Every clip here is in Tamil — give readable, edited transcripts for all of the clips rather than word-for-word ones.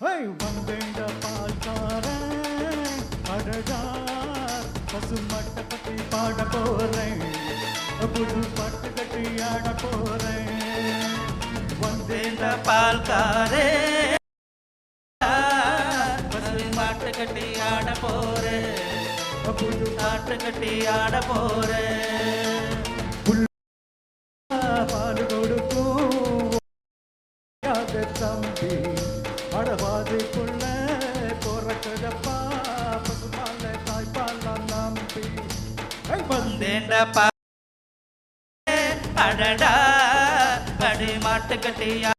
வந்தேண்ட பால்காரன் அடடா பசுமாட்டை பத்தி பாட போறேன் புது பாட்டு கட்டி ஆட போறேன் வந்தேண்ட பால்காரே பசுமாட்டை கட்டி ஆட போறேன் புது பாட்டு கட்டி ஆட போறேன் பால் கொடுக்கும் தம்பி அடவாதைக்குள்ள பொறக்கதப்பா பசுமால தாய்ப்பாலாம் நம்பி வந்தேண்ட அடடா அடி மாட்டு கட்டியா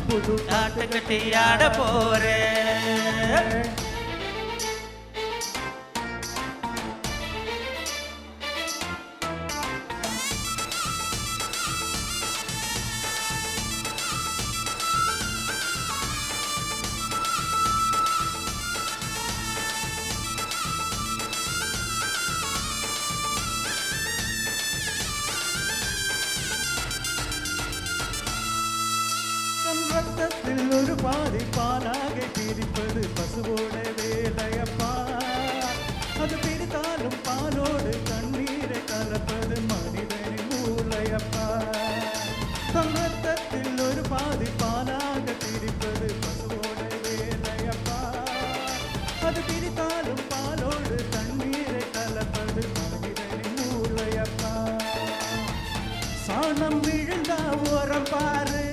புது நாட்டு கட்டியாட போறேன் ரத்தத்தில் ஒரு பாதி பாலாக பிரிப்பது பசுவோட வேலையப்பா அது பிரித்தாலும் பாலோடு தண்ணீரை கலப்பது மனிதனின் மூளையப்பா தன் ரத்தத்தில் ஒரு பாதி பாலாக பிரிப்பது பசுவோட வேலையப்பா அது பிரித்தாலும் பாலோடு தண்ணீரை கலப்பது மனிதனின் மூளையப்பா சாணம் விழுந்தா ஓரம் பாரு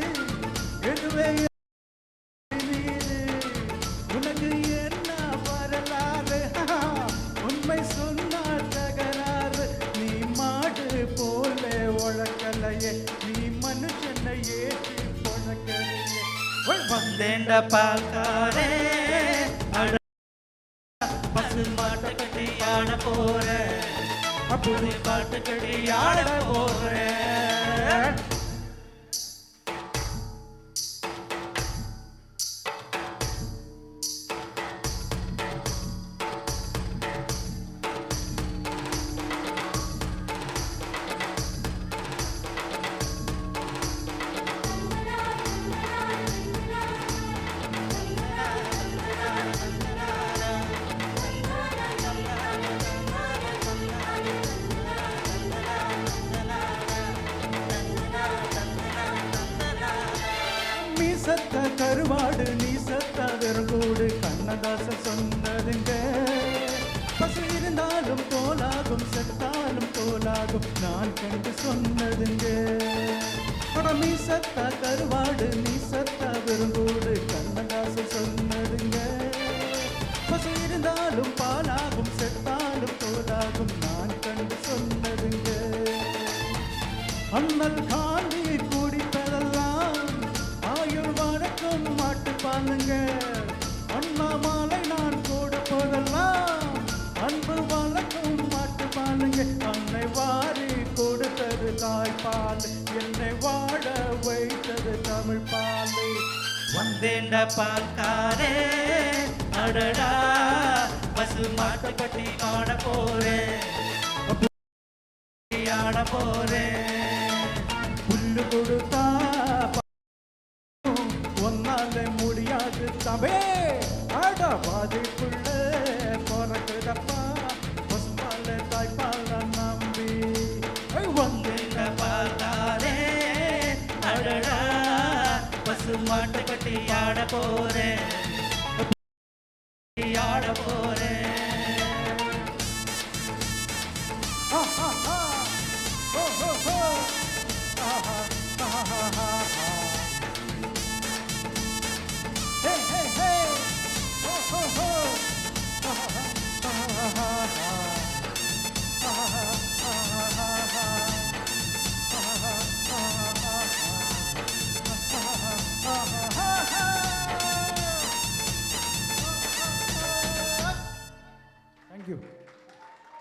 உனக்கு என்ன வரலாறு உண்மை சொன்னால் தகராறு நீ மாடு போல உழக்கலையே நீ மனுஷனை ஏற்றி பொழக்கலையே வந்தேண்ட பால்காரே பசு மாட்டை கட்டி ஆட போறேன் புது பாட்டு கட்டி ஆட போறேன் சத்த கருவாடு நீ சத்த விரங்கோடு கண்ணதாசன் சொன்னதுங்க பசு இருந்தாலும் தோலாகும் செத்தாலும் தோலாகும் நான் கண்டு சொன்னதுங்க நீ சத்த கருவாடு நீ சத்த விரங்கோடு கண்ணதாசன் சொன்னதுங்க பசு இருந்தாலும் பாலாகும் செத்தாலும் தோலாகும் நான் கண்டு சொன்னதுங்க அண்ணல் காந்தி குடிப்பதெல்லாம் ஆயுள் வணக்கம் மாட்டு பாலுங்க அண்ணாமலை நான் கொடுப்பதெல்லாம் அன்பு வழக்கம் மாட்டு பாலுங்க அன்னை வாரி கொடுத்தது தாய்ப்பால் என்னை வாழ வைத்தது தமிழ் பால் வந்தேண்ட பால்காரே அடடா பசு மாட்டை கட்டி ஆட போறேன் ஆட போறேன் புல்லு கொடுத்தா ஒன்னால முடியாது தபே ஆட பாதைக்குள்ள பொறக்குதப்பா பசுமால தாய்ப்பால நம்பி வந்தேண்ட பால்காரே அடடா பசு மாட்டை கட்டி ஆட போறேன் ஆட போறேன் ha ha ha